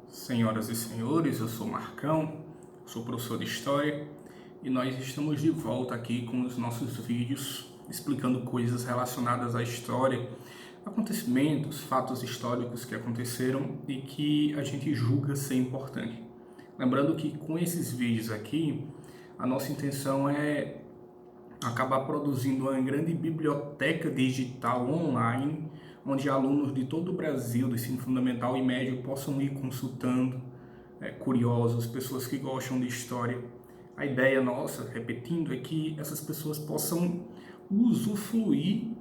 Senhoras e senhores, eu sou Marcão, sou professor de História e nós estamos de volta aqui com os nossos vídeos explicando coisas relacionadas à história, acontecimentos, fatos históricos que aconteceram e que a gente julga ser importante. Lembrando que com esses vídeos aqui, a nossa intenção é acabar produzindo uma grande biblioteca digital online, onde alunos de todo o Brasil, do ensino fundamental e médio, possam ir consultando, curiosos, pessoas que gostam de história. A ideia nossa, repetindo, é que essas pessoas possam usufruir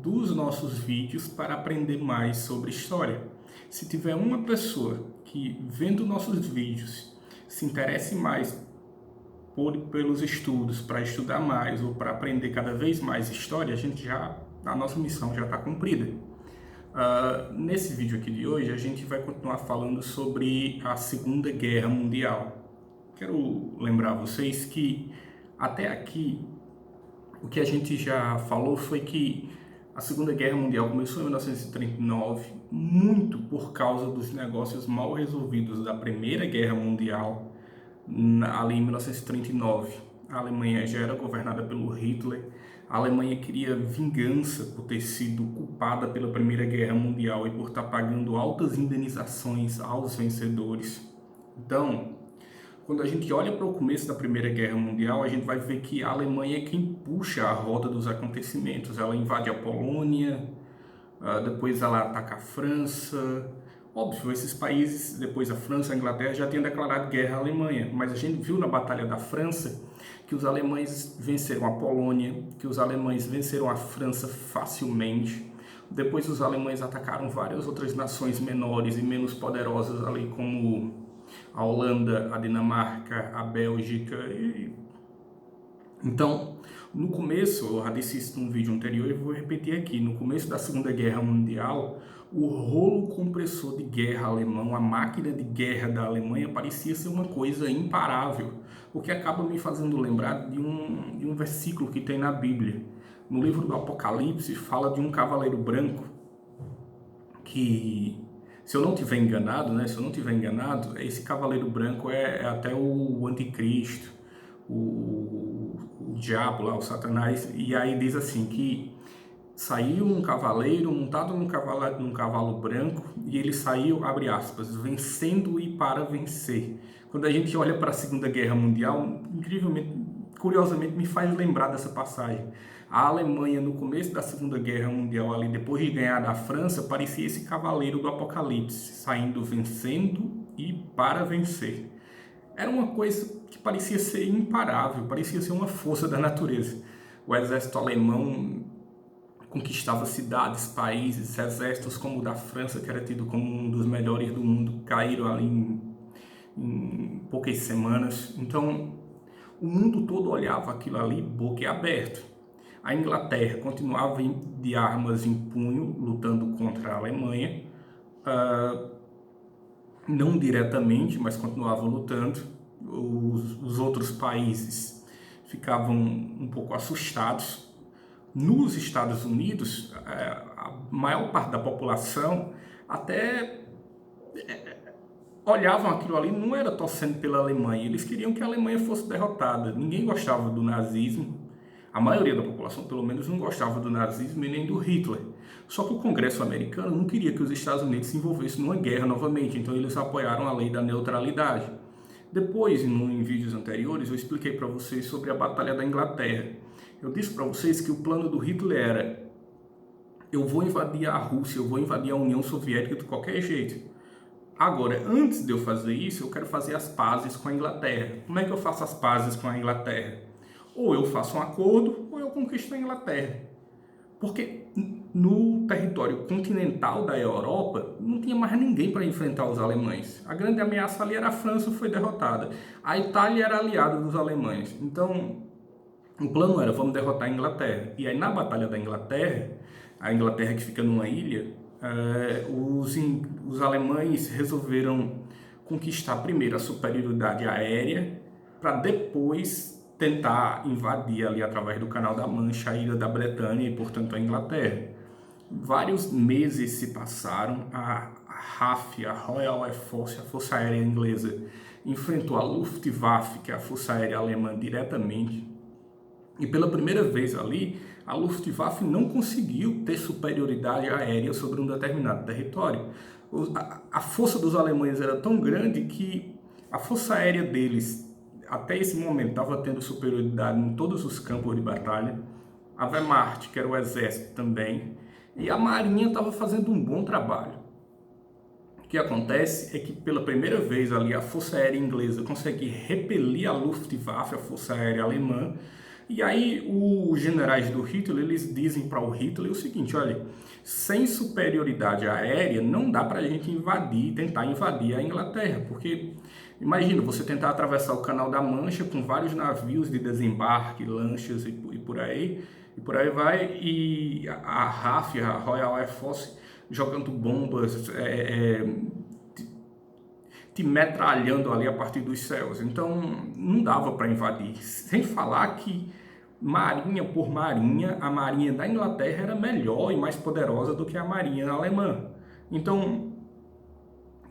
dos nossos vídeos para aprender mais sobre história. Se tiver uma pessoa que, vendo nossos vídeos, se interesse mais pelos estudos, para estudar mais ou para aprender cada vez mais história, a nossa missão já está cumprida. Nesse vídeo aqui de hoje, a gente vai continuar falando sobre a Segunda Guerra Mundial. Quero lembrar vocês que até aqui o que a gente já falou foi que a Segunda Guerra Mundial começou em 1939, muito por causa dos negócios mal resolvidos da Primeira Guerra Mundial, ali em 1939. A Alemanha já era governada pelo Hitler. A Alemanha queria vingança por ter sido culpada pela Primeira Guerra Mundial e por estar pagando altas indenizações aos vencedores. Então, quando a gente olha para o começo da Primeira Guerra Mundial, a gente vai ver que a Alemanha é quem puxa a roda dos acontecimentos. Ela invade a Polônia, depois ela ataca a França. Óbvio, esses países, depois a França e a Inglaterra, já tinham declarado guerra à Alemanha, mas a gente viu na Batalha da França que os alemães venceram a Polônia, que os alemães venceram a França facilmente. Depois os alemães atacaram várias outras nações menores e menos poderosas ali, como a Holanda, a Dinamarca, a Bélgica. Então, no começo, eu já disse isso num vídeo anterior e vou repetir aqui, no começo da Segunda Guerra Mundial, o rolo compressor de guerra alemão, a máquina de guerra da Alemanha parecia ser uma coisa imparável, o que acaba me fazendo lembrar de um versículo que tem na Bíblia. No livro do Apocalipse, fala de um cavaleiro branco que, se eu não estiver enganado, esse cavaleiro branco é até o anticristo, o diabo lá, o Satanás, e aí diz assim que saiu um cavaleiro montado num cavalo branco e ele saiu, abre aspas, vencendo e para vencer. Quando a gente olha para a Segunda Guerra Mundial, incrivelmente, curiosamente, me faz lembrar dessa passagem. A Alemanha, no começo da Segunda Guerra Mundial, ali, depois de ganhar da França, parecia esse cavaleiro do Apocalipse, saindo vencendo e para vencer. Era uma coisa que parecia ser imparável, parecia ser uma força da natureza. O exército alemão conquistava cidades, países, exércitos como o da França, que era tido como um dos melhores do mundo, caíram ali em poucas semanas. Então, o mundo todo olhava aquilo ali boquiaberto. A Inglaterra continuava de armas em punho, lutando contra a Alemanha, não diretamente, mas continuava lutando. Os outros países ficavam um pouco assustados. Nos Estados Unidos, a maior parte da população até olhavam aquilo ali, não era torcendo pela Alemanha, eles queriam que a Alemanha fosse derrotada. Ninguém gostava do nazismo, a maioria da população pelo menos não gostava do nazismo e nem do Hitler. Só que o Congresso americano não queria que os Estados Unidos se envolvessem numa guerra novamente, então eles apoiaram a lei da neutralidade. Depois, em vídeos anteriores, eu expliquei para vocês sobre a Batalha da Inglaterra. Eu disse para vocês que o plano do Hitler era: eu vou invadir a Rússia, eu vou invadir a União Soviética de qualquer jeito. Agora, antes de eu fazer isso, eu quero fazer as pazes com a Inglaterra. Como é que eu faço as pazes com a Inglaterra? Ou eu faço um acordo, ou eu conquisto a Inglaterra. Porque no território continental da Europa não tinha mais ninguém para enfrentar os alemães. A grande ameaça ali era a França, foi derrotada. A Itália era aliada dos alemães. Então, o plano era: vamos derrotar a Inglaterra. E aí, na Batalha da Inglaterra, a Inglaterra que fica numa ilha, os alemães resolveram conquistar primeiro a superioridade aérea, para depois tentar invadir ali através do Canal da Mancha a ilha da Bretanha e, portanto, a Inglaterra. Vários meses se passaram, a RAF, a Royal Air Force, a Força Aérea Inglesa, enfrentou a Luftwaffe, que é a Força Aérea Alemã, diretamente. E pela primeira vez ali, a Luftwaffe não conseguiu ter superioridade aérea sobre um determinado território. A força dos alemães era tão grande que a força aérea deles, até esse momento, estava tendo superioridade em todos os campos de batalha. A Wehrmacht, que era o exército também, e a marinha estava fazendo um bom trabalho. O que acontece é que pela primeira vez ali a Força Aérea Inglesa consegue repelir a Luftwaffe, a Força Aérea Alemã, e aí os generais do Hitler, eles dizem para o Hitler o seguinte: olha, sem superioridade aérea não dá para a gente tentar invadir a Inglaterra, porque imagina você tentar atravessar o Canal da Mancha com vários navios de desembarque, lanchas e por aí vai, e a RAF, a Royal Air Force, jogando bombas, te metralhando ali a partir dos céus. Então não dava para invadir. Sem falar que marinha por marinha, a marinha da Inglaterra era melhor e mais poderosa do que a marinha alemã. Então,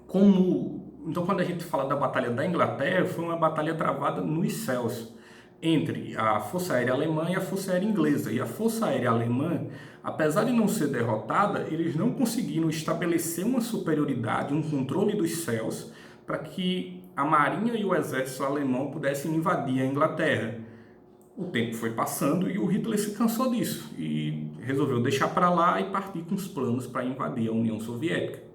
quando a gente fala da Batalha da Inglaterra, foi uma batalha travada nos céus entre a Força Aérea Alemã e a Força Aérea Inglesa. E a Força Aérea Alemã, apesar de não ser derrotada, eles não conseguiram estabelecer uma superioridade, um controle dos céus, para que a marinha e o exército alemão pudessem invadir a Inglaterra. O tempo foi passando e o Hitler se cansou disso e resolveu deixar para lá e partir com os planos para invadir a União Soviética.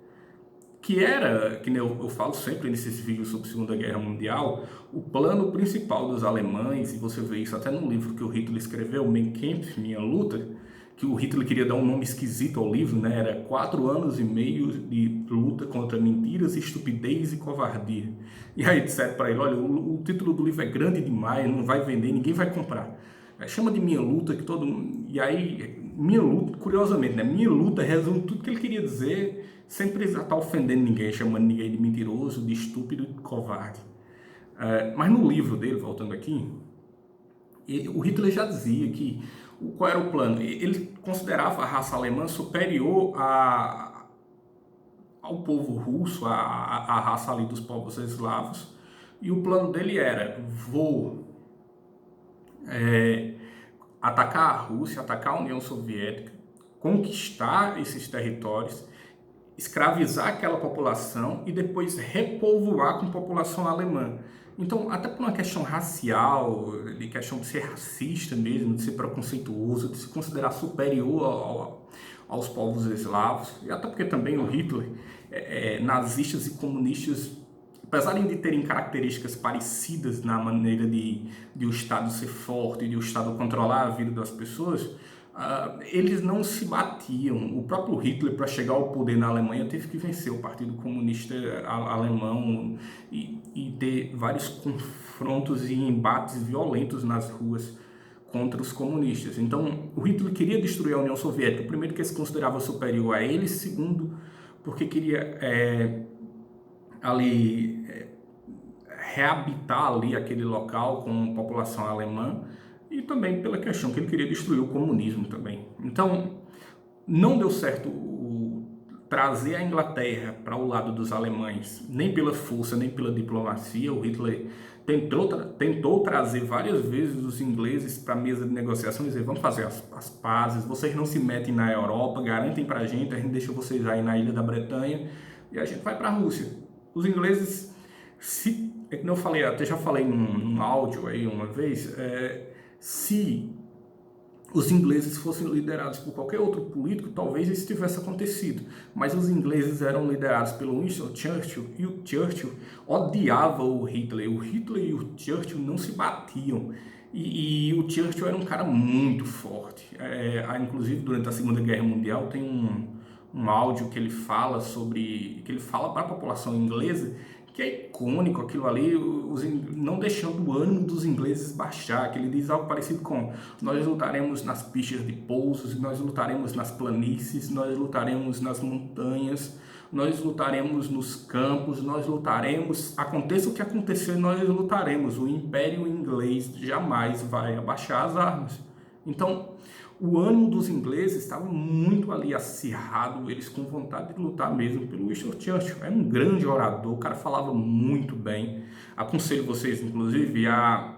Que era, que eu falo sempre nesses vídeos sobre a Segunda Guerra Mundial, o plano principal dos alemães, e você vê isso até no livro que o Hitler escreveu, Mein Kampf, Minha Luta, que o Hitler queria dar um nome esquisito ao livro, né? Era 4 anos e meio de luta contra mentiras, estupidez e covardia. E aí disseram para ele: olha, o título do livro é grande demais, não vai vender, ninguém vai comprar. Chama de Minha Luta, que todo mundo... E aí, Minha Luta, curiosamente, né? Minha Luta resume tudo que ele queria dizer, sem precisar estar ofendendo ninguém, chamando ninguém de mentiroso, de estúpido e de covarde. Mas no livro dele, voltando aqui, o Hitler já dizia que qual era o plano. Ele considerava a raça alemã superior ao povo russo, à raça ali dos povos eslavos, e o plano dele era: vou atacar a Rússia, atacar a União Soviética, conquistar esses territórios, escravizar aquela população e depois repovoar com população alemã. Então, até por uma questão racial, de questão de ser racista mesmo, de ser preconceituoso, de se considerar superior aos povos eslavos, e até porque também o Hitler, nazistas e comunistas, apesar de terem características parecidas na maneira de o Estado ser forte, de o Estado controlar a vida das pessoas, eles não se batiam. O próprio Hitler, para chegar ao poder na Alemanha, teve que vencer o Partido Comunista Alemão e ter vários confrontos e embates violentos nas ruas contra os comunistas. Então, o Hitler queria destruir a União Soviética, primeiro, que ele se considerava superior a eles, segundo, porque queria reabitar ali aquele local com população alemã, e também pela questão que ele queria destruir o comunismo também. Então, não deu certo trazer a Inglaterra para o lado dos alemães, nem pela força, nem pela diplomacia. O Hitler tentou trazer várias vezes os ingleses para a mesa de negociação e dizer: vamos fazer as pazes, vocês não se metem na Europa, garantem para a gente deixa vocês aí na Ilha da Bretanha e a gente vai para a Rússia. Os ingleses, é que eu falei, até já falei num áudio aí uma vez, se os ingleses fossem liderados por qualquer outro político, talvez isso tivesse acontecido. Mas os ingleses eram liderados pelo Winston Churchill, e o Churchill odiava o Hitler. O Hitler e o Churchill não se batiam. E o Churchill era um cara muito forte. Inclusive, durante a Segunda Guerra Mundial, tem um áudio que ele fala para a população inglesa, que é icônico aquilo ali, não deixando o ânimo dos ingleses baixar, que ele diz algo parecido com: nós lutaremos nas pistas de pousos, nós lutaremos nas planícies, nós lutaremos nas montanhas, nós lutaremos nos campos, nós lutaremos, aconteça o que acontecer, nós lutaremos, o Império Inglês jamais vai abaixar as armas. Então, o ânimo dos ingleses estava muito ali acirrado, eles com vontade de lutar mesmo pelo Winston Churchill. Era um grande orador, o cara falava muito bem. Aconselho vocês, inclusive, a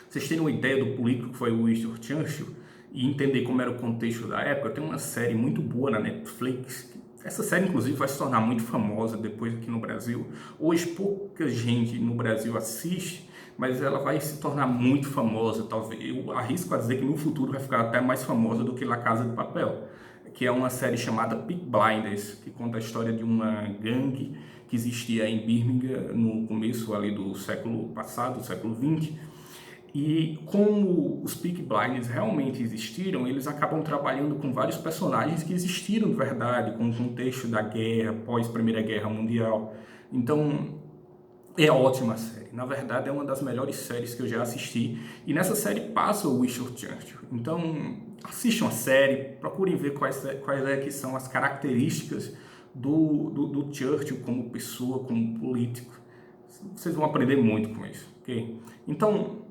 vocês terem uma ideia do político que foi o Winston Churchill e entender como era o contexto da época. Tem uma série muito boa na Netflix. Essa série, inclusive, vai se tornar muito famosa depois aqui no Brasil. Hoje, pouca gente no Brasil assiste, mas ela vai se tornar muito famosa. Talvez, eu arrisco a dizer que no futuro vai ficar até mais famosa do que La Casa de Papel, que é uma série chamada Peaky Blinders, que conta a história de uma gangue que existia em Birmingham no começo ali do século passado, do século XX. E como os Peaky Blinders realmente existiram, eles acabam trabalhando com vários personagens que existiram de verdade, com o contexto da guerra, pós-Primeira Guerra Mundial. Então, é ótima série. Na verdade, é uma das melhores séries que eu já assisti. E nessa série passa o Winston Churchill. Então, assistam a série, procurem ver quais que são as características do Churchill como pessoa, como político. Vocês vão aprender muito com isso, ok? Então,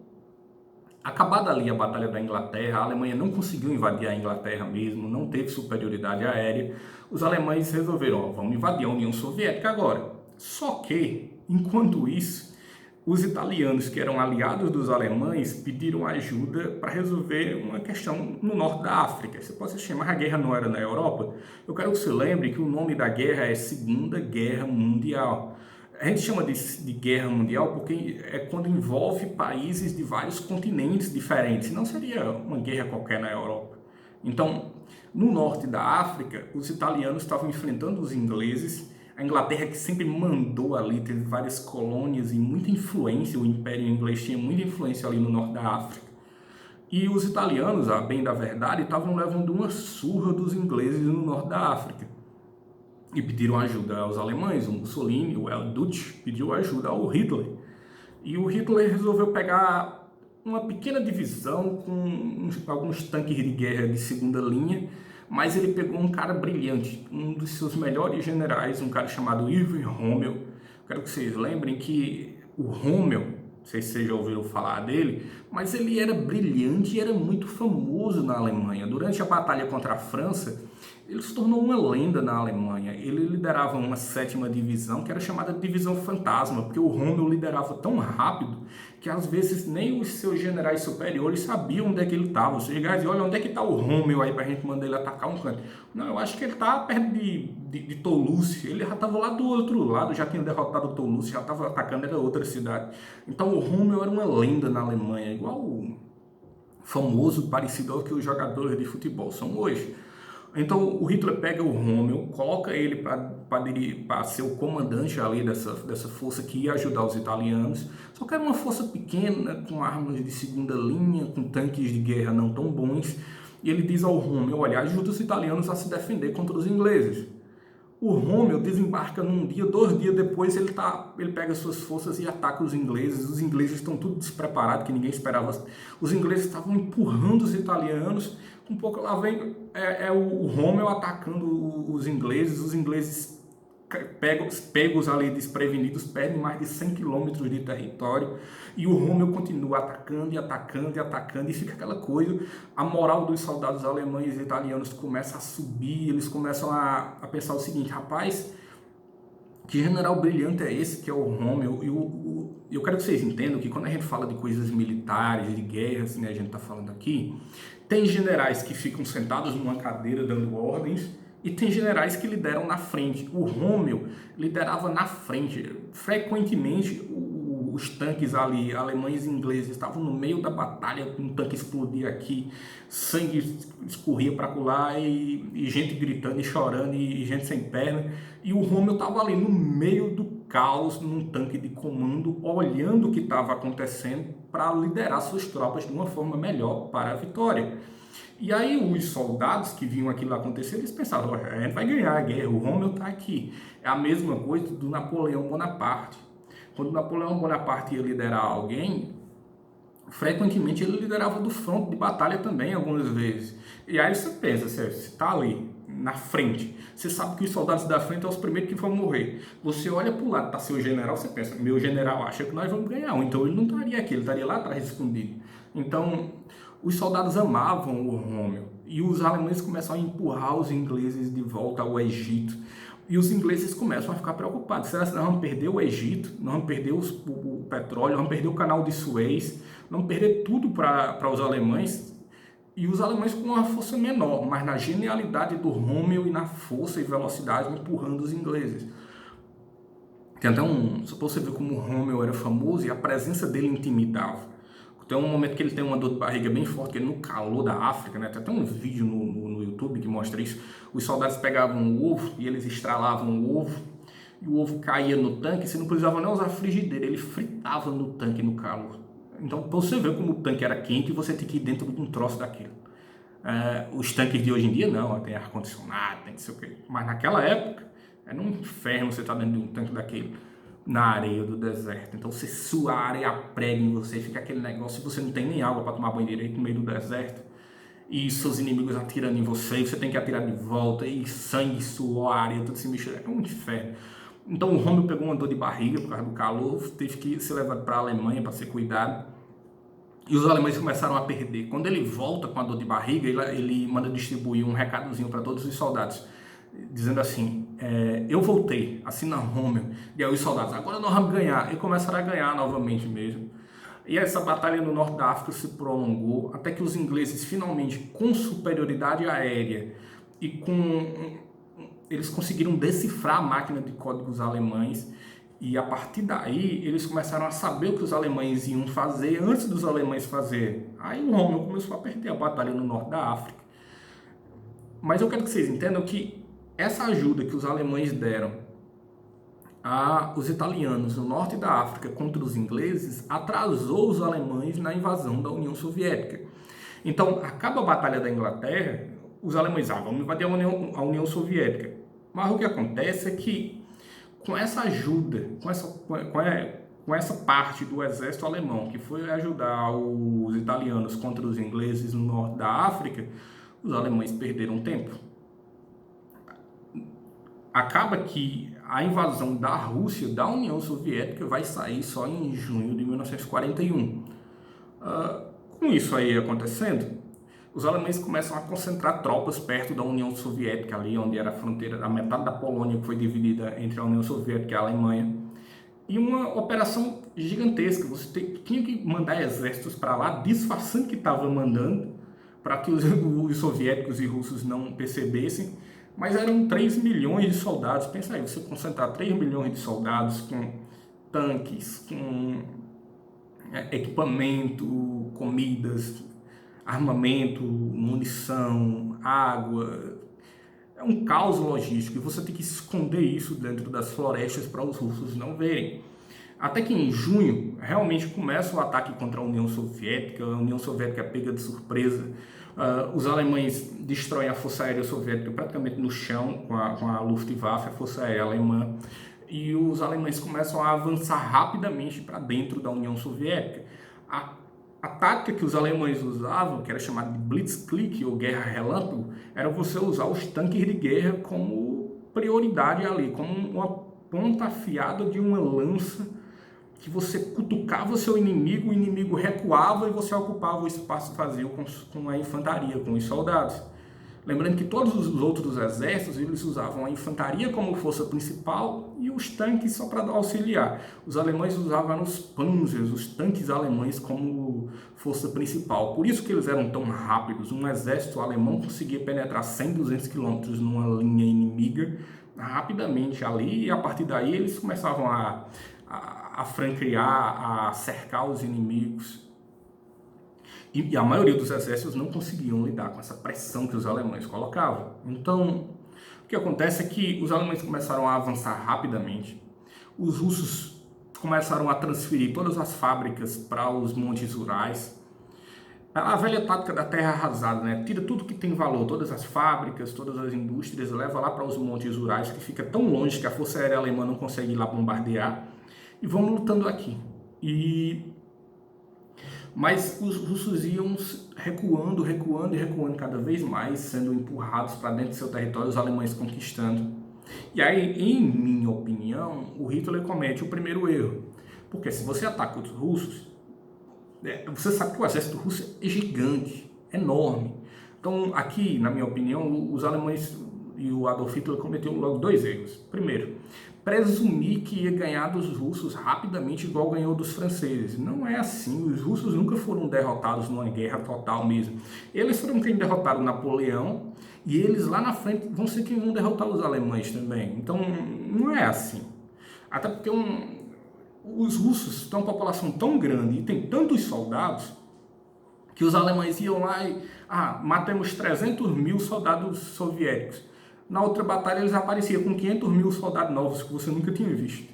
acabada ali a Batalha da Inglaterra, a Alemanha não conseguiu invadir a Inglaterra mesmo, não teve superioridade aérea. Os alemães resolveram, ó, vamos invadir a União Soviética agora. Só que, enquanto isso, os italianos, que eram aliados dos alemães, pediram ajuda para resolver uma questão no norte da África. Você pode se chamar, a guerra não era na Europa. Eu quero que você lembre que o nome da guerra é Segunda Guerra Mundial. A gente chama de guerra mundial porque é quando envolve países de vários continentes diferentes. Não seria uma guerra qualquer na Europa. Então, no norte da África, os italianos estavam enfrentando os ingleses. A Inglaterra, que sempre mandou ali, teve várias colônias e muita influência. O Império Inglês tinha muita influência ali no norte da África. E os italianos, a bem da verdade, estavam levando uma surra dos ingleses no norte da África. E pediram ajuda aos alemães. O Mussolini, o Dutch, pediu ajuda ao Hitler. E o Hitler resolveu pegar uma pequena divisão com alguns tanques de guerra de segunda linha, mas ele pegou um cara brilhante, um dos seus melhores generais, um cara chamado Erwin Rommel. Quero que vocês lembrem que o Rommel, não sei se vocês já ouviram falar dele, mas ele era brilhante e era muito famoso na Alemanha. Durante a batalha contra a França, ele se tornou uma lenda na Alemanha. Ele liderava uma 7ª divisão, que era chamada de Divisão Fantasma, porque o Rommel liderava tão rápido que às vezes nem os seus generais superiores sabiam onde é que ele estava. Os generais diziam, olha, onde é que está o Rommel aí para a gente mandar ele atacar um canto? Não, eu acho que ele está perto de Toulouse. Ele já estava lá do outro lado, já tinha derrotado Toulouse, já estava atacando, era outra cidade. Então o Rommel era uma lenda na Alemanha, igual o famoso, parecido ao que os jogadores de futebol são hoje. Então o Hitler pega o Rommel, coloca ele para ser o comandante ali dessa força que ia ajudar os italianos. Só que era uma força pequena, com armas de segunda linha, com tanques de guerra não tão bons. E ele diz ao Rommel, olha, ajuda os italianos a se defender contra os ingleses. O Rommel desembarca num dia, 2 dias depois, ele pega suas forças e ataca os ingleses. Os ingleses estão tudo despreparados, que ninguém esperava. Os ingleses estavam empurrando os italianos. Um pouco lá vem o Rommel atacando os ingleses pegos ali desprevenidos, perdem mais de 100 quilômetros de território, e o Rommel continua atacando e atacando e atacando, e fica aquela coisa, a moral dos soldados alemães e italianos começa a subir, eles começam a pensar o seguinte, rapaz, que general brilhante é esse que é o Rommel? E eu quero que vocês entendam que quando a gente fala de coisas militares, de guerras, né, a gente está falando aqui, tem generais que ficam sentados numa cadeira dando ordens, e tem generais que lideram na frente. O Rommel liderava na frente. Frequentemente, os tanques ali, alemães e ingleses, estavam no meio da batalha, um tanque explodia aqui, sangue escorria para lá, e gente gritando e chorando, e gente sem perna. E o Rommel estava ali no meio do caos, num tanque de comando, olhando o que estava acontecendo para liderar suas tropas de uma forma melhor para a vitória. E aí os soldados que viam aquilo acontecer, eles pensavam, a gente vai ganhar a guerra, o Rommel está aqui. É a mesma coisa do Napoleão Bonaparte. Quando Napoleão Bonaparte ia liderar alguém, frequentemente ele liderava do fronte de batalha também, algumas vezes. E aí você pensa, você está ali, na frente, você sabe que os soldados da frente são os primeiros que vão morrer. Você olha para o lado, está seu general, você pensa, meu general acha que nós vamos ganhar, ou então ele não estaria aqui, ele estaria lá atrás escondido. Então, Os soldados amavam o Rômmel e os alemães começam a empurrar os ingleses de volta ao Egito. E os ingleses começam a ficar preocupados. Será que nós vamos perder o Egito? Nós vamos perder o petróleo? Nós vamos perder o canal de Suez? Nós vamos perder tudo para os alemães? E os alemães com uma força menor, mas na genialidade do Rômmel e na força e velocidade empurrando os ingleses. Tem até só para você ver como o Rômmel era famoso e a presença dele intimidava. Tem um momento que ele tem uma dor de barriga bem forte, que ele no calor da África, né? Tem até um vídeo no YouTube que mostra isso. Os soldados pegavam o ovo e eles estralavam o ovo, e o ovo caía no tanque, você não precisava nem usar frigideira, ele fritava no tanque no calor. Então, para você ver como o tanque era quente, você tem que ir dentro de um troço daquilo. Os tanques de hoje em dia não, tem ar-condicionado, tem que sei o quê. Mas naquela época, era um inferno você estar dentro de um tanque daquele, na areia do deserto. Então você sua areia prega em você, fica aquele negócio, e você não tem nem água para tomar banho direito no meio do deserto, e seus inimigos atirando em você, e você tem que atirar de volta, e sangue, suor, areia, tudo se mistura, é um inferno. Então o Rômmel pegou uma dor de barriga por causa do calor, teve que ser levado para a Alemanha para ser cuidado, e os alemães começaram a perder. Quando ele volta com a dor de barriga, ele manda distribuir um recadozinho para todos os soldados, dizendo assim, eu voltei, assina Rômmel. E aí os soldados, agora nós vamos ganhar. E começaram a ganhar novamente mesmo. E essa batalha no norte da África se prolongou até que os ingleses finalmente, com superioridade aérea e eles conseguiram decifrar a máquina de códigos alemães, e a partir daí eles começaram a saber o que os alemães iam fazer antes dos alemães fazerem. Aí o Rômmel começou a perder a batalha no norte da África. Mas eu quero que vocês entendam que essa ajuda que os alemães deram aos italianos no norte da África contra os ingleses atrasou os alemães na invasão da União Soviética. Então, acaba a Batalha da Inglaterra, os alemães vamos invadir a União Soviética. Mas o que acontece é que, com essa ajuda, com essa parte do exército alemão que foi ajudar os italianos contra os ingleses no norte da África, os alemães perderam tempo. Acaba que a invasão da Rússia, da União Soviética, vai sair só em junho de 1941. Com isso aí acontecendo, os alemães começam a concentrar tropas perto da União Soviética, ali onde era a fronteira, a metade da Polônia que foi dividida entre a União Soviética e a Alemanha. E uma operação gigantesca, você tinha que mandar exércitos para lá, disfarçando que estava mandando, para que os soviéticos e russos não percebessem, mas eram 3 milhões de soldados. Pensa aí, você concentrar 3 milhões de soldados com tanques, com equipamento, comidas, armamento, munição, água, é um caos logístico, e você tem que esconder isso dentro das florestas para os russos não verem. Até que em junho, realmente começa o ataque contra a União Soviética é pega de surpresa, os alemães destroem a Força Aérea Soviética praticamente no chão, com a Luftwaffe, a Força Aérea Alemã, e os alemães começam a avançar rapidamente para dentro da União Soviética. A tática que os alemães usavam, que era chamada de Blitzkrieg, ou guerra relâmpago, era você usar os tanques de guerra como prioridade ali, como uma ponta afiada de uma lança, que você cutucava o seu inimigo, o inimigo recuava e você ocupava o espaço vazio com a infantaria, com os soldados. Lembrando que todos os outros exércitos, eles usavam a infantaria como força principal e os tanques só para auxiliar. Os alemães usavam os Panzers, os tanques alemães, como força principal. Por isso que eles eram tão rápidos. Um exército alemão conseguia penetrar 100, 200 quilômetros numa linha inimiga rapidamente ali, e a partir daí eles começavam a franquear, a cercar os inimigos. E a maioria dos exércitos não conseguiam lidar com essa pressão que os alemães colocavam. Então, o que acontece é que os alemães começaram a avançar rapidamente. Os russos começaram a transferir todas as fábricas para os montes Urais. A velha tática da terra arrasada, né? Tira tudo que tem valor, todas as fábricas, todas as indústrias, leva lá para os montes Urais, que fica tão longe que a Força Aérea Alemã não consegue ir lá bombardear. E vão lutando aqui. Mas os russos iam recuando cada vez mais, sendo empurrados para dentro do seu território, os alemães conquistando. E aí, em minha opinião, o Hitler comete o primeiro erro. Porque se você ataca os russos, Você sabe que o exército russo é gigante, enorme. Então, aqui, na minha opinião, os alemães e o Adolf Hitler cometeram logo dois erros. Primeiro, presumir que ia ganhar dos russos rapidamente igual ganhou dos franceses. Não é assim. Os russos nunca foram derrotados numa guerra total mesmo. Eles foram quem derrotaram Napoleão e eles lá na frente vão ser quem vão derrotar os alemães também. Então, não é assim. Até porque os russos têm uma população tão grande e tem tantos soldados que os alemães iam lá e matamos 300 mil soldados soviéticos. Na outra batalha eles apareciam com 500 mil soldados novos que você nunca tinha visto.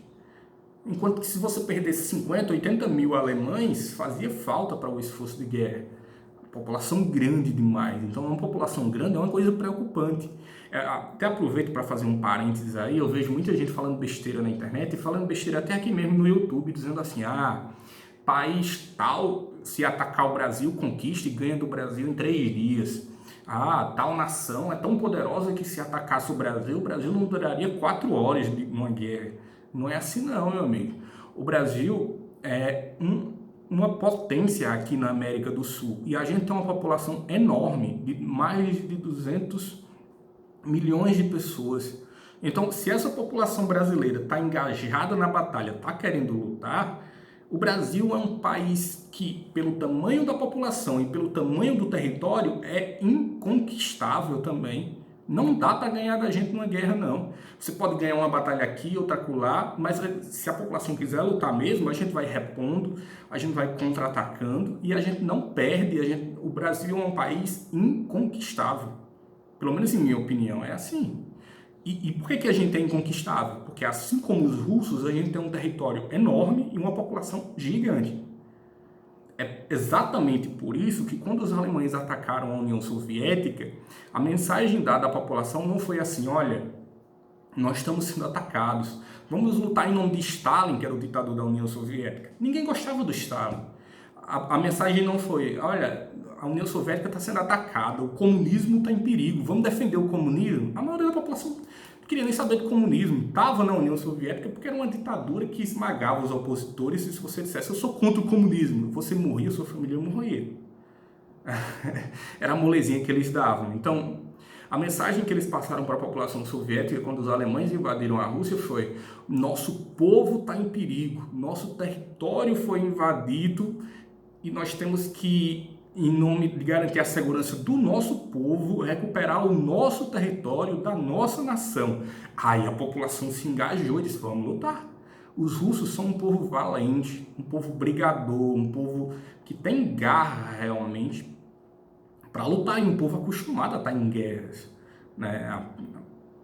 Enquanto que se você perdesse 50, 80 mil alemães, fazia falta para o esforço de guerra. População grande demais. Então uma população grande é uma coisa preocupante. Até aproveito para fazer um parênteses aí, eu vejo muita gente falando besteira na internet e falando besteira até aqui mesmo no YouTube, dizendo assim, país tal, se atacar o Brasil, conquista e ganha do Brasil em 3 dias. Tal nação é tão poderosa que se atacasse o Brasil não duraria 4 horas de uma guerra. Não é assim não, meu amigo. O Brasil é uma potência aqui na América do Sul e a gente tem uma população enorme, de mais de 200 milhões de pessoas. Então, se essa população brasileira está engajada na batalha, está querendo lutar, o Brasil é um país que, pelo tamanho da população e pelo tamanho do território, é inconquistável também. Não dá para ganhar da gente numa guerra, não. Você pode ganhar uma batalha aqui, outra acolá, mas se a população quiser lutar mesmo, a gente vai repondo, a gente vai contra-atacando e a gente não perde. O Brasil é um país inconquistável. Pelo menos em minha opinião, é assim. E por que a gente é inconquistável? Porque assim como os russos, a gente tem um território enorme e uma população gigante. É exatamente por isso que quando os alemães atacaram a União Soviética, a mensagem dada à população não foi assim, olha, nós estamos sendo atacados, vamos lutar em nome de Stalin, que era o ditador da União Soviética. Ninguém gostava do Stalin. A mensagem não foi, olha, a União Soviética está sendo atacada, o comunismo está em perigo, vamos defender o comunismo? A maioria da população não queria nem saber do comunismo, estava na União Soviética porque era uma ditadura que esmagava os opositores e se você dissesse, eu sou contra o comunismo, você morria, sua família morria. Era a molezinha que eles davam. Então, a mensagem que eles passaram para a população soviética quando os alemães invadiram a Rússia foi: nosso povo está em perigo, nosso território foi invadido e nós temos que, em nome de garantir a segurança do nosso povo, recuperar o nosso território da nossa nação. Aí a população se engajou e disse, vamos lutar. Os russos são um povo valente, um povo brigador, um povo que tem garra realmente para lutar, e um povo acostumado a estar em guerras. Né?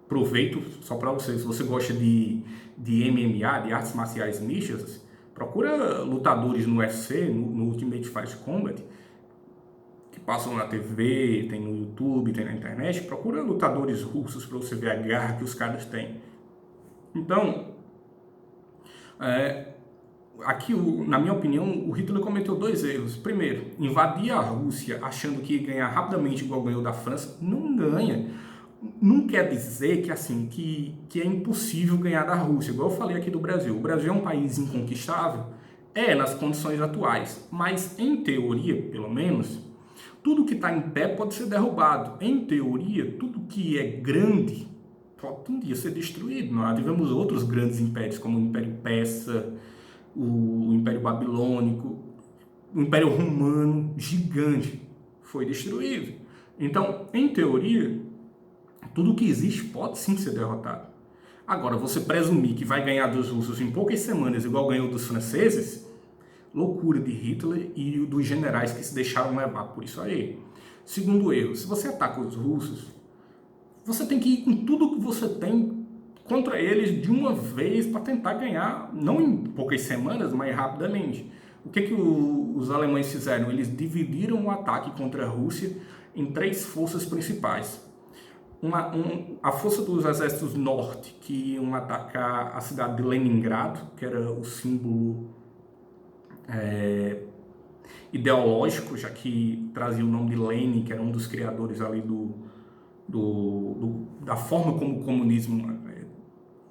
Aproveito só para vocês, se você gosta de MMA, de artes marciais mistas, procura lutadores no UFC, no Ultimate Fight Combat, que passam na TV, tem no YouTube, tem na internet. Procura lutadores russos para você ver a garra que os caras têm. Então, aqui, na minha opinião, o Hitler cometeu 2 erros. Primeiro, invadir a Rússia achando que ia ganhar rapidamente igual ganhou da França. Não ganha. Não quer dizer que, assim, que é impossível ganhar da Rússia, igual eu falei aqui do Brasil. O Brasil é um país inconquistável? Nas condições atuais. Mas, em teoria, pelo menos, tudo que está em pé pode ser derrubado. Em teoria, tudo que é grande pode um dia ser destruído. Nós tivemos outros grandes impérios, como o Império Persa, o Império Babilônico, o Império Romano, gigante, foi destruído. Então, em teoria, tudo que existe pode sim ser derrotado. Agora, você presumir que vai ganhar dos russos em poucas semanas, igual ganhou dos franceses, loucura de Hitler e dos generais que se deixaram levar por isso aí. Segundo erro, se você ataca os russos, você tem que ir com tudo que você tem contra eles de uma vez para tentar ganhar, não em poucas semanas, mas rapidamente. O que os alemães fizeram? Eles dividiram o ataque contra a Rússia em 3 forças principais. A força dos exércitos norte, que iam atacar a cidade de Leningrado, que era o símbolo ideológico, já que trazia o nome de Lenin, que era um dos criadores ali da forma como o comunismo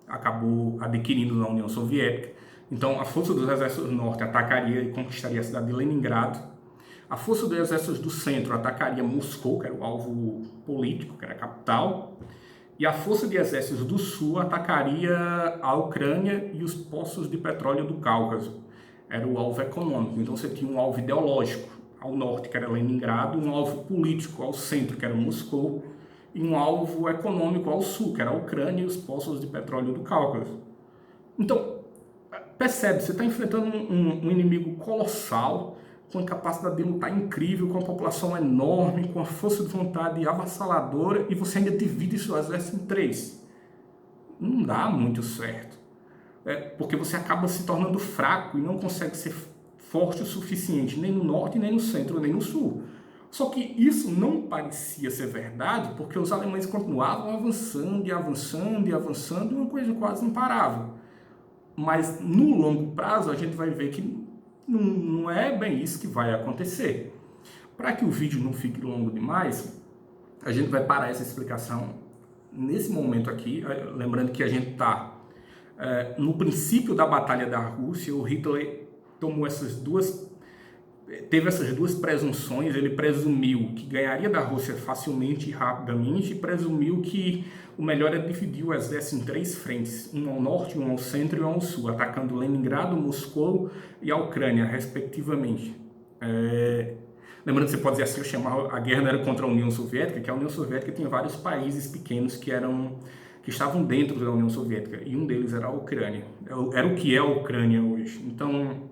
acabou adquirindo na União Soviética. Então, a força dos exércitos do norte atacaria e conquistaria a cidade de Leningrado. A força dos exércitos do centro atacaria Moscou, que era o alvo político, que era a capital. E a força de exércitos do sul atacaria a Ucrânia e os poços de petróleo do Cáucaso. Era o alvo econômico. Então, você tinha um alvo ideológico ao norte, que era Leningrado, um alvo político ao centro, que era Moscou, e um alvo econômico ao sul, que era a Ucrânia e os poços de petróleo do Cáucaso. Então, percebe, você está enfrentando um inimigo colossal, com a capacidade de lutar incrível, com a população enorme, com a força de vontade avassaladora, e você ainda divide seu exército em três. Não dá muito certo. Porque você acaba se tornando fraco e não consegue ser forte o suficiente, nem no norte, nem no centro, nem no sul. Só que isso não parecia ser verdade, porque os alemães continuavam avançando e avançando e avançando, uma coisa quase imparável. Mas no longo prazo a gente vai ver que não é bem isso que vai acontecer. Para que o vídeo não fique longo demais, a gente vai parar essa explicação nesse momento aqui, lembrando que a gente está no princípio da Batalha da Rússia. O Hitler teve essas duas presunções. Ele presumiu que ganharia da Rússia facilmente e rapidamente, e presumiu que o melhor é dividir o exército em três frentes, um ao norte, um ao centro e um ao sul, atacando Leningrado, Moscou e a Ucrânia, respectivamente. Lembrando que você pode dizer assim, eu chamava, a guerra não era contra a União Soviética, que a União Soviética tinha vários países pequenos que estavam dentro da União Soviética, e um deles era a Ucrânia. Era o que é a Ucrânia hoje. Então,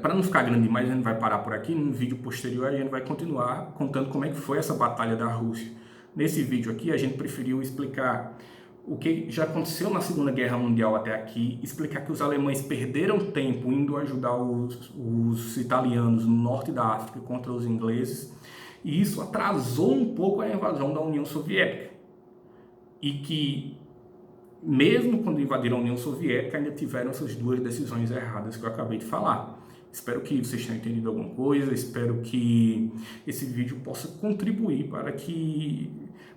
para não ficar grande demais, a gente vai parar por aqui. No vídeo posterior a gente vai continuar contando como é que foi essa batalha da Rússia. Nesse vídeo aqui a gente preferiu explicar o que já aconteceu na Segunda Guerra Mundial até aqui, explicar que os alemães perderam tempo indo ajudar os italianos no norte da África contra os ingleses, e isso atrasou um pouco a invasão da União Soviética. E que, mesmo quando invadiram a União Soviética, ainda tiveram essas duas decisões erradas que eu acabei de falar. Espero que vocês tenham entendido alguma coisa, espero que esse vídeo possa contribuir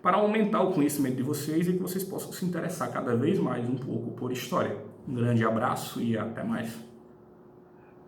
para aumentar o conhecimento de vocês e que vocês possam se interessar cada vez mais um pouco por história. Um grande abraço e até mais.